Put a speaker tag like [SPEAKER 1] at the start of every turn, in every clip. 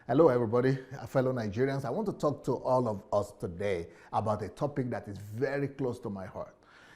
[SPEAKER 1] Hello, everybody, fellow Nigerians. I want to talk to all of us today about a topic that is very close to my heart.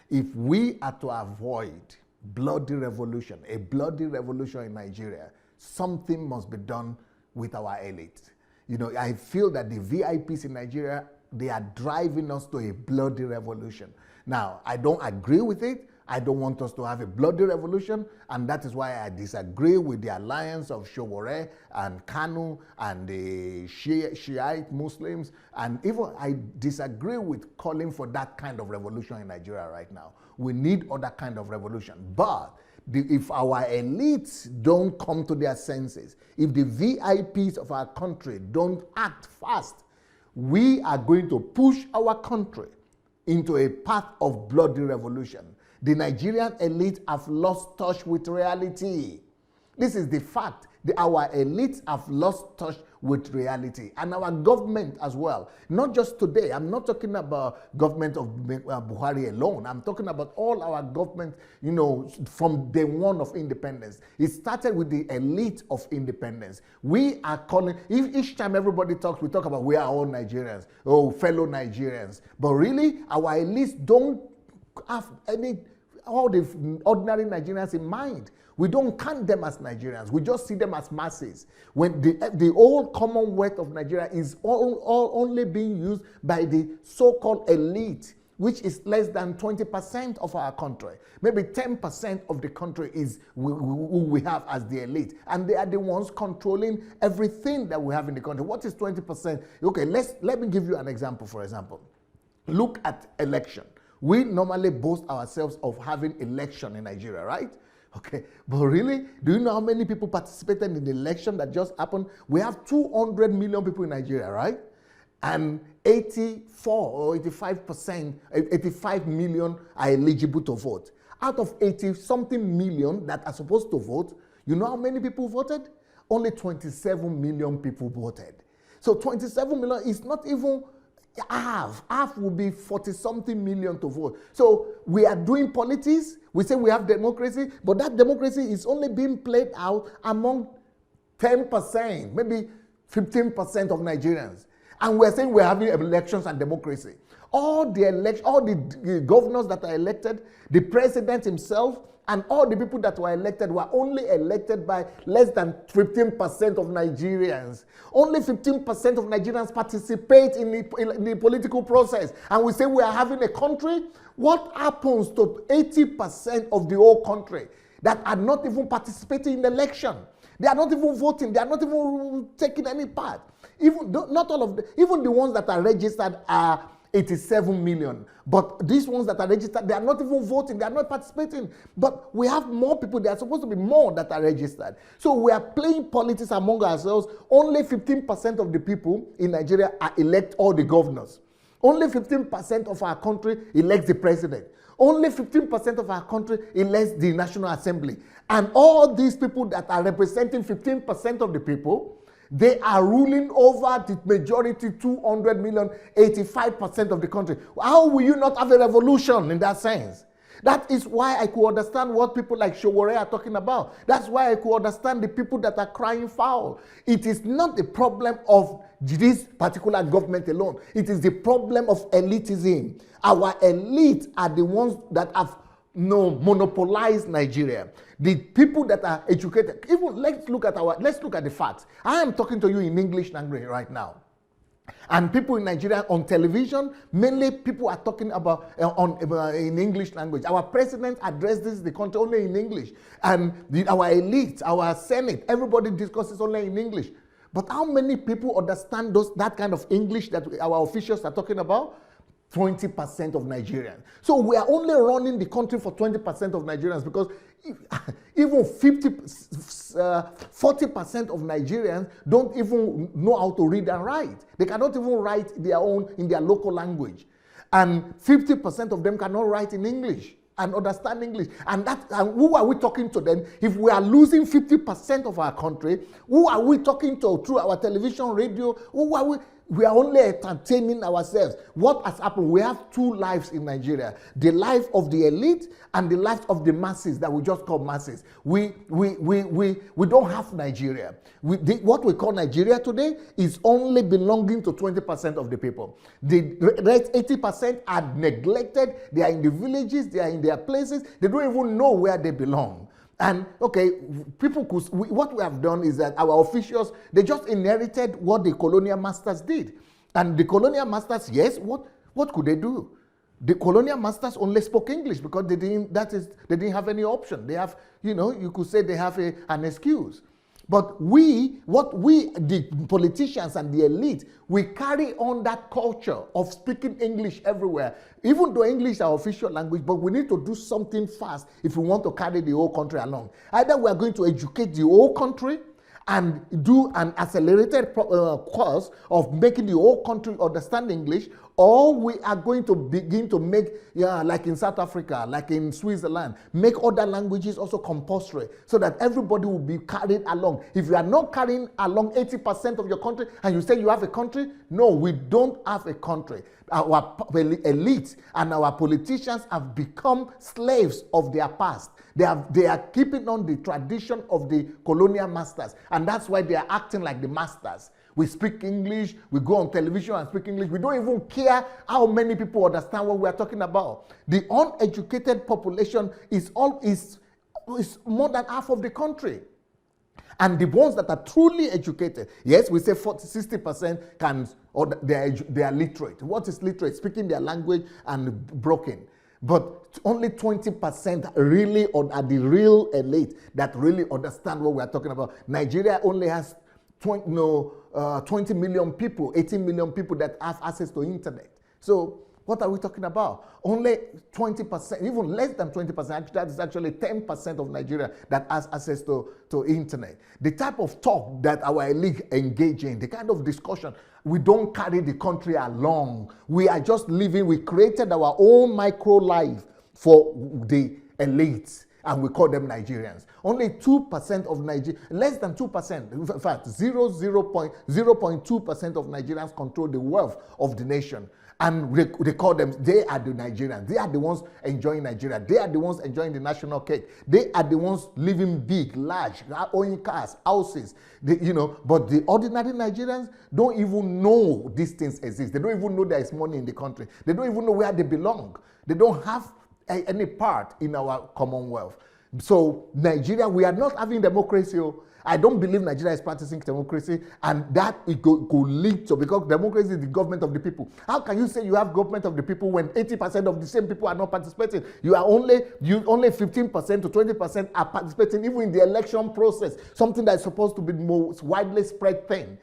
[SPEAKER 1] If we are to avoid a bloody revolution in Nigeria, something must be done with our elite. You know, I feel that the VIPs in Nigeria, they are driving us to a bloody revolution. Now, I don't agree with it. I don't want us to have a bloody revolution, and that is why I disagree with the alliance of Sowore and Kanu and the Shiite Muslims, and even I disagree with calling for that kind of revolution in Nigeria right now. We need other kind of revolution. But if our elites don't come to their senses, if the VIPs of our country don't act fast, we are going to push our country into a path of bloody revolution. The Nigerian elite have lost touch with reality. This is the fact. Our elites have lost touch with reality. And our government as well. Not just today. I'm not talking about government of Buhari alone. I'm talking about all our government, you know, from day one of independence. It started with the elite of independence. We are calling, each time everybody talks, we talk about we are all Nigerians. Oh, fellow Nigerians. But really, our elites don't have all the ordinary Nigerians in mind. We don't count them as Nigerians. We just see them as masses. When the old commonwealth of Nigeria is only being used by the so-called elite, which is less than 20% of our country. Maybe 10% of the country is who we have as the elite. And they are the ones controlling everything that we have in the country. What is 20%? Okay, let me give you an example, for example. Look at election. We normally boast ourselves of having election in Nigeria, right? Okay, but really, do you know how many people participated in the election that just happened? We have 200 million people in Nigeria, right? And 84 or 85%, 85 million are eligible to vote. Out of 80-something million that are supposed to vote, you know how many people voted? Only 27 million people voted. So 27 million is not even half will be 40-something million to vote. So we are doing politics. We say we have democracy, but that democracy is only being played out among 10%, maybe 15% of Nigerians. And we're saying we're having elections and democracy. All the governors that are elected, the president himself, and all the people that were elected were only elected by less than 15% of Nigerians. Only 15% of Nigerians participate in the political process. And we say we are having a country. What happens to 80% of the whole country that are not even participating in the election? They are not even voting. They are not even taking any part. Even the ones that are registered are 87 million. But these ones that are registered, they are not even voting, they are not participating. But we have more people, there are supposed to be more that are registered. So we are playing politics among ourselves. Only 15% of the people in Nigeria elect all the governors. Only 15% of our country elects the president. Only 15% of our country elects the National Assembly. And all these people that are representing 15% of the people, they are ruling over the majority, 200 million, 85% of the country. How will you not have a revolution in that sense? That is why I could understand what people like Sowore are talking about. That's why I could understand the people that are crying foul. It is not the problem of this particular government alone. It is the problem of elitism. Our elites are the ones that have monopolized Nigeria. The people that are educated, even let's look at the facts. I am talking to you in English language right now. And people in Nigeria on television, mainly people are talking about in English language. Our president addresses the country only in English. And our elite, our Senate, everybody discusses only in English. But how many people understand that kind of English that our officials are talking about? 20% of Nigerians. So we are only running the country for 20% of Nigerians, because even 40% of Nigerians don't even know how to read and write. They cannot even write their own in their local language. And 50% of them cannot write in English and understand English. And who are we talking to then? If we are losing 50% of our country, who are we talking to through our television, radio? Who are we? We are only entertaining ourselves. What has happened? We have two lives in Nigeria: the life of the elite and the life of the masses that we just call masses. We don't have Nigeria. What we call Nigeria today is only belonging to 20% of the people. The rest 80% are neglected. They are in the villages. They are in their places. They don't even know where they belong. And okay, people could, what we have done is that our officials, they just inherited what the colonial masters did. And the colonial masters, yes, what could they do? The colonial masters only spoke English because they didn't have any option. They have, you could say they have an excuse. But the politicians and the elite, we carry on that culture of speaking English everywhere. Even though English is our official language, but we need to do something fast if we want to carry the whole country along. Either we are going to educate the whole country and do an accelerated course of making the whole country understand English, or we are going to begin to make, like in South Africa, like in Switzerland, make other languages also compulsory so that everybody will be carried along. If you are not carrying along 80% of your country and you say you have a country, no, we don't have a country. Our elite and our politicians have become slaves of their past. They are keeping on the tradition of the colonial masters, and that's why they are acting like the masters. We speak English, we go on television and speak English. We don't even care how many people understand what we are talking about. The uneducated population is more than half of the country. And the ones that are truly educated, yes, we say 60% they are literate. What is literate? Speaking their language and broken. But only 20% really are the real elite that really understand what we are talking about. Nigeria only has 20 million people, 18 million people that have access to internet. So what are we talking about? Only 20%, even less than 20%, that is actually 10% of Nigeria that has access to internet. The type of talk that our elite engage in, the kind of discussion, we don't carry the country along. We are just living, we created our own micro life for the elites, and we call them Nigerians. Only 2% of Nigeria, less than 2%, in fact, 0.2% of Nigerians control the wealth of the nation. And they call them, they are the Nigerians. They are the ones enjoying Nigeria. They are the ones enjoying the national cake. They are the ones living big, large, owning cars, houses. But the ordinary Nigerians don't even know these things exist. They don't even know there is money in the country. They don't even know where they belong. They don't have any part in our commonwealth. So Nigeria, we are not having democracy. I don't believe Nigeria is practicing democracy, and that it could lead to, because democracy is the government of the people. How can you say you have government of the people when 80% of the same people are not participating? Only 15% to 20% are participating, even in the election process, something that is supposed to be the most widely spread thing.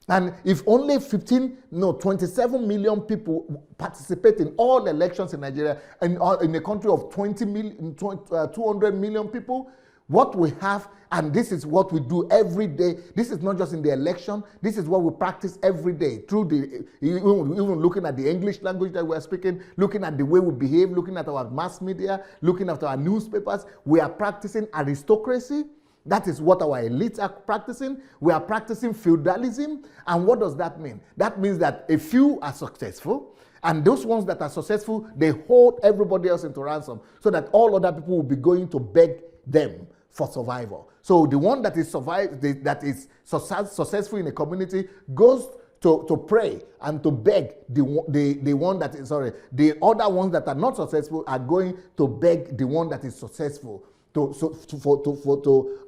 [SPEAKER 1] And if only 27 million people participate in all elections in Nigeria, and in a country of 200 million people, what we have, and this is what we do every day. This is not just in the election. This is what we practice every day through even looking at the English language that we're speaking, looking at the way we behave, looking at our mass media, looking at our newspapers. We are practicing aristocracy. That is what our elites are practicing. We are practicing feudalism. And what does that mean? That means that a few are successful, and those ones that are successful, they hold everybody else into ransom so that all other people will be going to beg them for survival. So the one that is successful in a community goes to pray and to beg the other ones that are not successful are going to beg the one that is successful to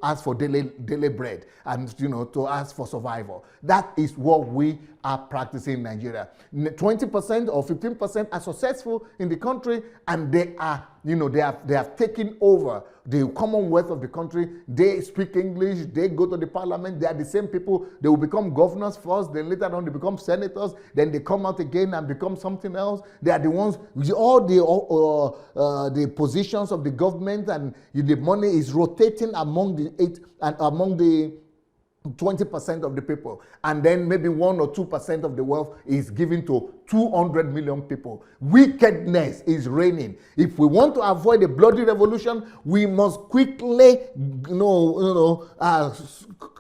[SPEAKER 1] ask for daily bread and to ask for survival. That is what we are practicing in Nigeria. 20% or 15% are successful in the country, and they have taken over the commonwealth of the country. They speak English, they go to the parliament, they are the same people. They will become governors first, then later on they become senators, then they come out again and become something else. They are the ones with all the positions of the government, and the money is rotating among the 20% of the people, and then maybe 1 or 2% of the wealth is given to 200 million people. Wickedness is reigning. If we want to avoid a bloody revolution, we must quickly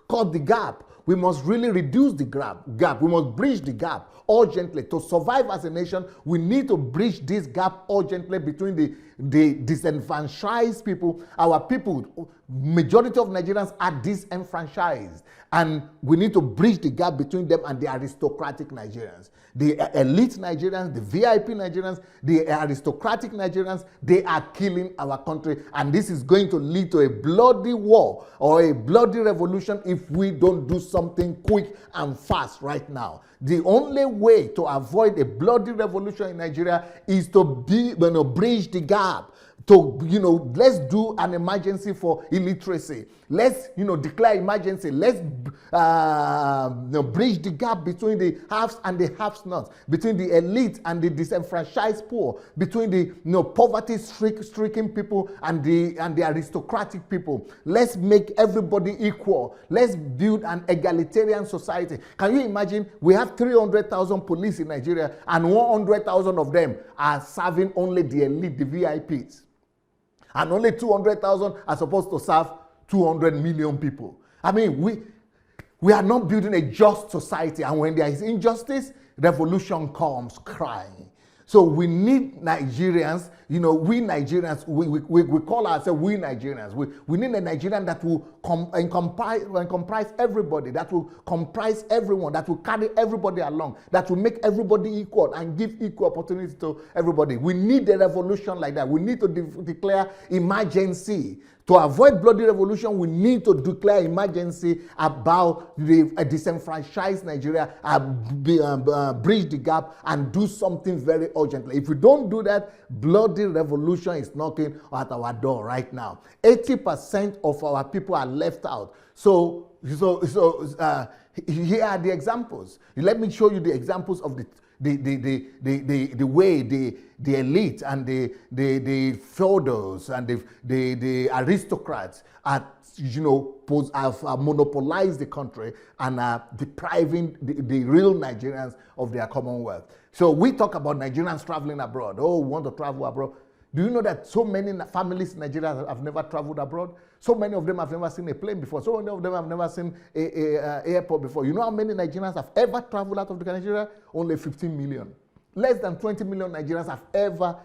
[SPEAKER 1] cut the gap. We must really reduce the gap. We must bridge the gap urgently. To survive as a nation, we need to bridge this gap urgently between the disenfranchised people. Our people, majority of Nigerians are disenfranchised, and we need to bridge the gap between them and the aristocratic Nigerians. The elite Nigerians, the VIP Nigerians, the aristocratic Nigerians, they are killing our country, and this is going to lead to a bloody war or a bloody revolution if we don't do something quick and fast right now. The only way to avoid a bloody revolution in Nigeria is to bridge the gap. Let's do an emergency for illiteracy. Let's, declare emergency. Let's bridge the gap between the haves and the have-nots, between the elite and the disenfranchised poor, between the poverty-stricken people and the aristocratic people. Let's make everybody equal. Let's build an egalitarian society. Can you imagine? We have 300,000 police in Nigeria, and 100,000 of them are serving only the elite, the VIPs. And only 200,000 are supposed to serve 200 million people. I mean, we are not building a just society. And when there is injustice, revolution comes crying. So we need Nigerians, we Nigerians, we call ourselves we Nigerians. We need a Nigerian that will comprise everybody, that will comprise everyone, that will carry everybody along, that will make everybody equal and give equal opportunity to everybody. We need a revolution like that. We need to declare emergency. To avoid bloody revolution, we need to declare emergency about the disenfranchised Nigeria, bridge the gap, and do something very urgently. If we don't do that, bloody revolution is knocking at our door right now. 80% of our people are left out. So here are the examples. Let me show you the examples of the way the elite and the feudals and the aristocrats have monopolized the country and are depriving the real Nigerians of their commonwealth. So we talk about Nigerians traveling abroad. Oh, we want to travel abroad. Do you know that so many families in Nigeria have never traveled abroad? So many of them have never seen a plane before. So many of them have never seen an airport before. You know how many Nigerians have ever traveled out of Nigeria? Only 15 million. Less than 20 million Nigerians have ever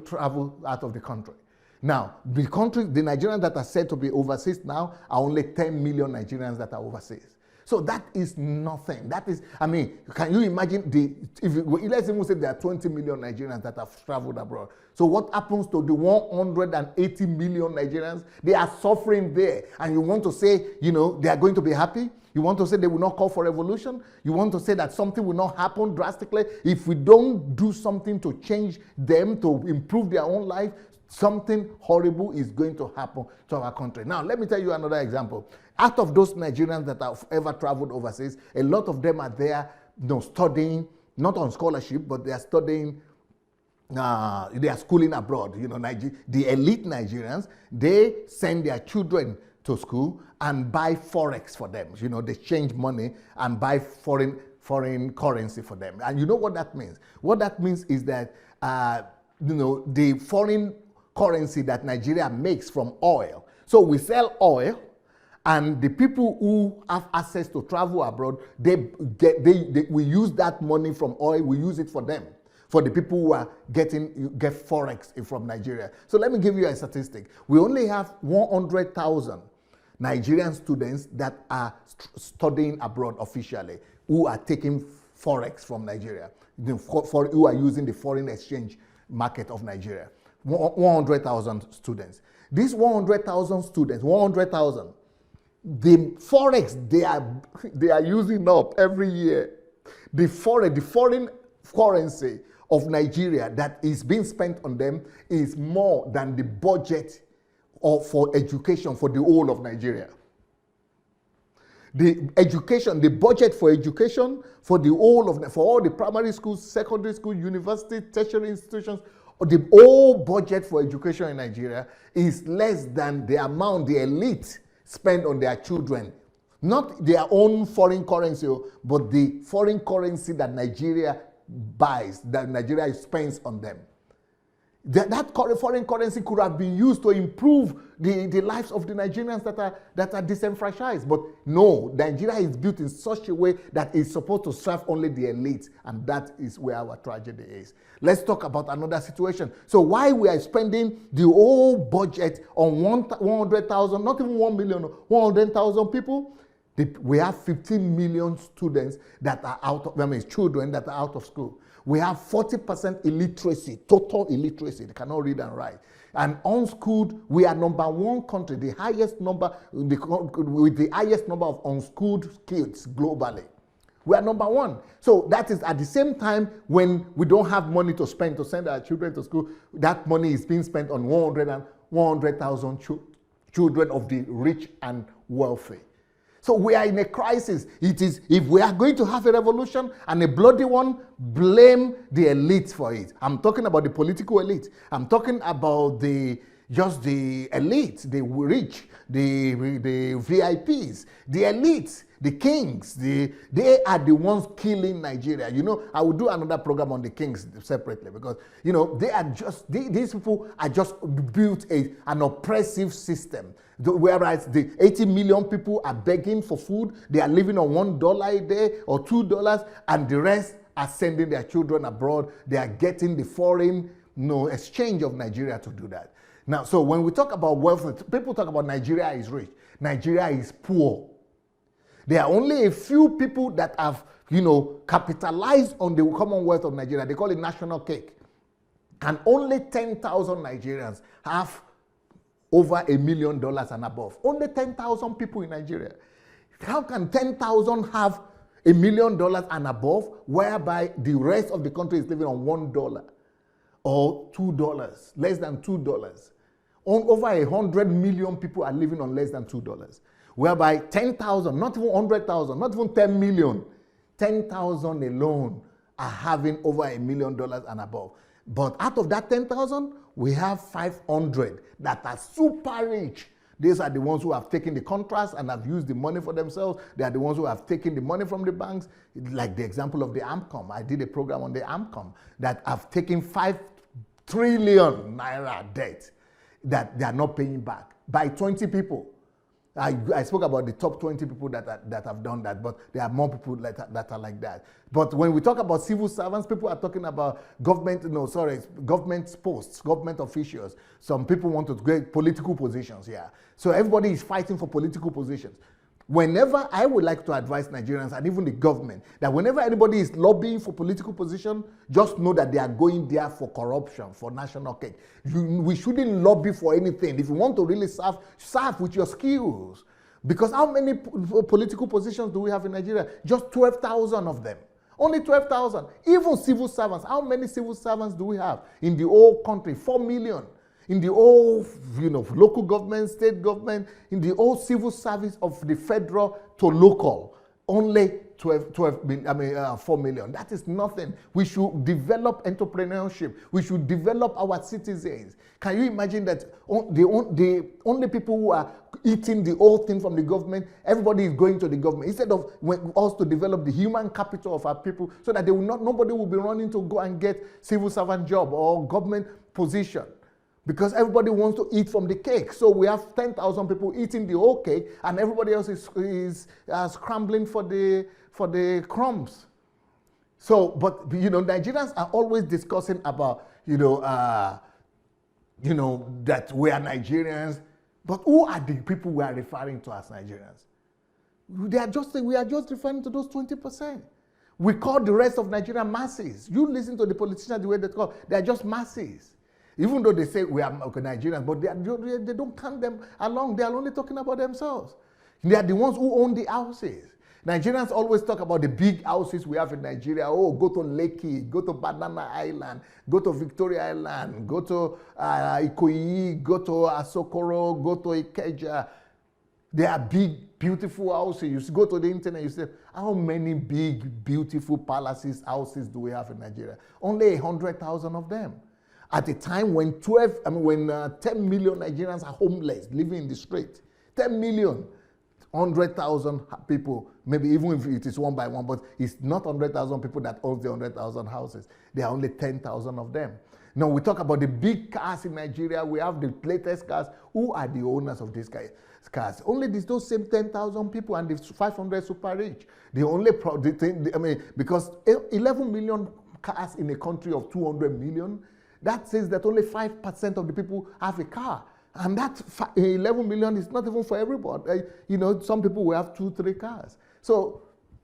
[SPEAKER 1] traveled out of the country. Now, the Nigerians that are said to be overseas now are only 10 million Nigerians that are overseas. So that is nothing. That is, can you imagine let's even say there are 20 million Nigerians that have traveled abroad. So what happens to the 180 million Nigerians? They are suffering there. And you want to say, they are going to be happy? You want to say they will not call for revolution? You want to say that something will not happen drastically? If we don't do something to change them, to improve their own life, something horrible is going to happen to our country. Now, let me tell you another example. Out of those Nigerians that have ever traveled overseas, a lot of them are there, studying, not on scholarship, but they are studying, they are schooling abroad. The elite Nigerians, they send their children to school and buy forex for them. They change money and buy foreign currency for them. And you know what that means? What that means is that the foreign currency that Nigeria makes from oil. So we sell oil, and the people who have access to travel abroad, we use that money from oil, we use it for them, for the people who are get forex from Nigeria. So let me give you a statistic. We only have 100,000 Nigerian students that are studying abroad officially, who are taking forex from Nigeria, who are using the foreign exchange market of Nigeria. 100,000 students. These 100,000 students, 100,000, the forex they are using up every year. The foreign currency of Nigeria that is being spent on them is more than the budget for education for the whole of Nigeria. The budget for education for the whole of, for all the primary schools, secondary schools, universities, tertiary institutions, the whole budget for education in Nigeria is less than the amount the elite spend on their children. Not their own foreign currency, but the foreign currency that Nigeria buys, that Nigeria spends on them. That foreign currency could have been used to improve the lives of the Nigerians that are disenfranchised. But no, Nigeria is built in such a way that it's supposed to serve only the elite, and that is where our tragedy is. Let's talk about another situation. So why we are spending the whole budget on 100,000, not even 1 million, 100,000 people? We have 15 million students that are children that are out of school. We have 40% illiteracy, total illiteracy. They cannot read and write. And unschooled, we are number one country, the highest number, with the highest number of unschooled kids globally. We are number one. So that is at the same time when we don't have money to spend to send our children to school, that money is being spent on 100,000 children of the rich and wealthy. So we are in a crisis. It is, if we are going to have a revolution and a bloody one, blame the elite for it. I'm talking about the political elite. I'm talking about just the elite, the rich, the VIPs, the elites, the kings. They are the ones killing Nigeria. You know, I will do another program on the kings separately because, you know, these people are just built an oppressive system. Whereas the 80 million people are begging for food, they are living on $1 a day or $2, and the rest are sending their children abroad. They are getting the foreign exchange of Nigeria to do that. Now, so when we talk about wealth, people talk about Nigeria is rich. Nigeria is poor. There are only a few people that have, capitalized on the commonwealth of Nigeria. They call it national cake. And only 10,000 Nigerians have over $1 million and above. Only 10,000 people in Nigeria. How can 10,000 have $1 million and above, whereby the rest of the country is living on $1 or $2, less than $2? Over 100 million people are living on less than $2. Whereby 10,000, not even 100,000, not even 10 million, 10,000 alone are having over $1 million and above. But out of that 10,000, we have 500 that are super rich. These are the ones who have taken the contracts and have used the money for themselves. They are the ones who have taken the money from the banks, like the example of the AMCOM. I did a program on the AMCOM that have taken 5 trillion naira debt that they are not paying back by 20 people. I spoke about the top 20 people that have done that, but there are more people that are like that. But when we talk about civil servants, people are talking about government posts, government officials. Some people want to get political positions, yeah. So everybody is fighting for political positions. Whenever I would like to advise Nigerians and even the government that whenever anybody is lobbying for political position, just know that they are going there for corruption, for national cake. We shouldn't lobby for anything. If you want to really serve with your skills. Because how many political positions do we have in Nigeria? Just 12,000 of them. Only 12,000. Even civil servants. How many civil servants do we have in the whole country? 4 million. In the whole, local government, state government, in the whole civil service of the federal to local, only 4 million. That is nothing. We should develop entrepreneurship. We should develop our citizens. Can you imagine that the only people who are eating the whole thing from the government, everybody is going to the government instead of us to develop the human capital of our people so that nobody will be running to go and get civil servant job or government position. Because everybody wants to eat from the cake. So we have 10,000 people eating the whole cake, and everybody else is scrambling for the crumbs. So, but Nigerians are always discussing about that we are Nigerians. But who are the people we are referring to as Nigerians? We are just referring to those 20%. We call the rest of Nigeria masses. You listen to the politicians the way they call, they are just masses. Even though they say we are Nigerians, but they don't count them along. They are only talking about themselves. They are the ones who own the houses. Nigerians always talk about the big houses we have in Nigeria. Oh, go to Lekki, go to Banana Island, go to Victoria Island, go to Ikoyi, go to Asokoro, go to Ikeja. They are big, beautiful houses. You go to the internet, you say, how many big, beautiful palaces, houses do we have in Nigeria? Only 100,000 of them. At a time when 10 million Nigerians are homeless, living in the street, 10 million, 100,000 people, maybe even if it is one by one, but it's not 100,000 people that own the 100,000 houses. There are only 10,000 of them. Now we talk about the big cars in Nigeria. We have the latest cars. Who are the owners of these cars? Only those same 10,000 people and the 500 super rich. The only because 11 million cars in a country of 200 million, that says that only 5% of the people have a car. And that 11 million is not even for everybody. Some people will have 2-3 cars. So,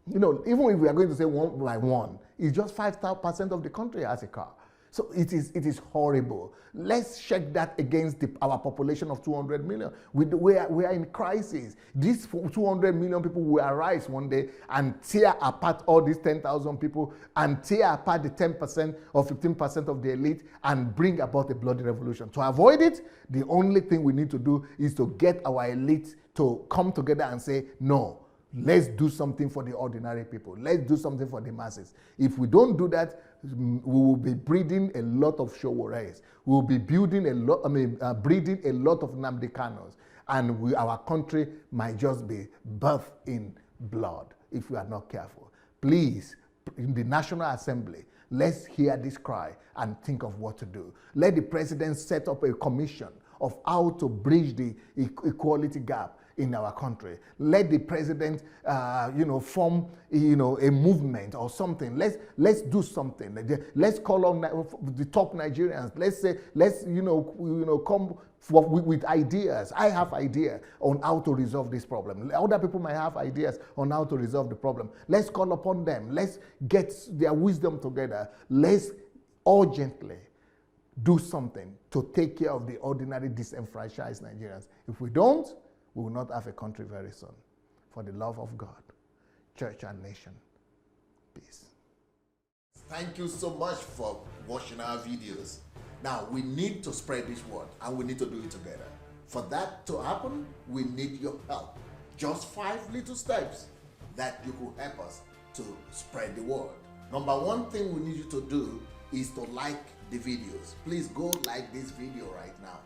[SPEAKER 1] even if we are going to say one by one, it's just 5% of the country has a car. So it is horrible. Let's check that against our population of 200 million. We are in crisis. These 200 million people will arise one day and tear apart all these 10,000 people and tear apart the 10% or 15% of the elite and bring about a bloody revolution. To avoid it, the only thing we need to do is to get our elite to come together and say, no, let's do something for the ordinary people. Let's do something for the masses. If we don't do that, we will be breeding a lot of Showoreis. We will be breeding a lot of Nnamdi Kanos. And our country might just be birthed in blood if we are not careful. Please, in the National Assembly, let's hear this cry and think of what to do. Let the president set up a commission of how to bridge the equality gap in our country. Let the president, form, a movement or something. Let's do something. Let's call on the top Nigerians. Let's come with ideas. I have ideas on how to resolve this problem. Other people might have ideas on how to resolve the problem. Let's call upon them. Let's get their wisdom together. Let's urgently do something to take care of the ordinary disenfranchised Nigerians. If we don't, we will not have a country very soon. For the love of God, church and nation, peace. Thank you so much for watching our videos. Now, we need to spread this word, and we need to do it together. For that to happen, we need your help. Just 5 little steps that you could help us to spread the word. Number one thing we need you to do is to like the videos. Please go like this video right now.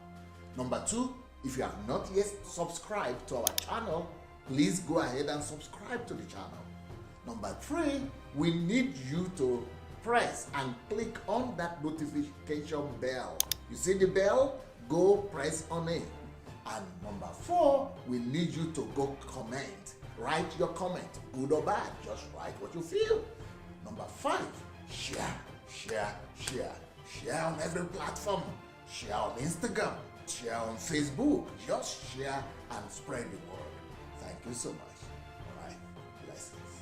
[SPEAKER 1] Number 2, if you have not yet subscribed to our channel, please go ahead and subscribe to the channel. Number 3, we need you to press and click on that notification bell. You see the bell? Go press on it. And number 4, we need you to go comment. Write your comment, good or bad. Just write what you feel. Number 5, share on every platform. Share on Instagram. Share on Facebook. Just share and spread the word. Thank you so much.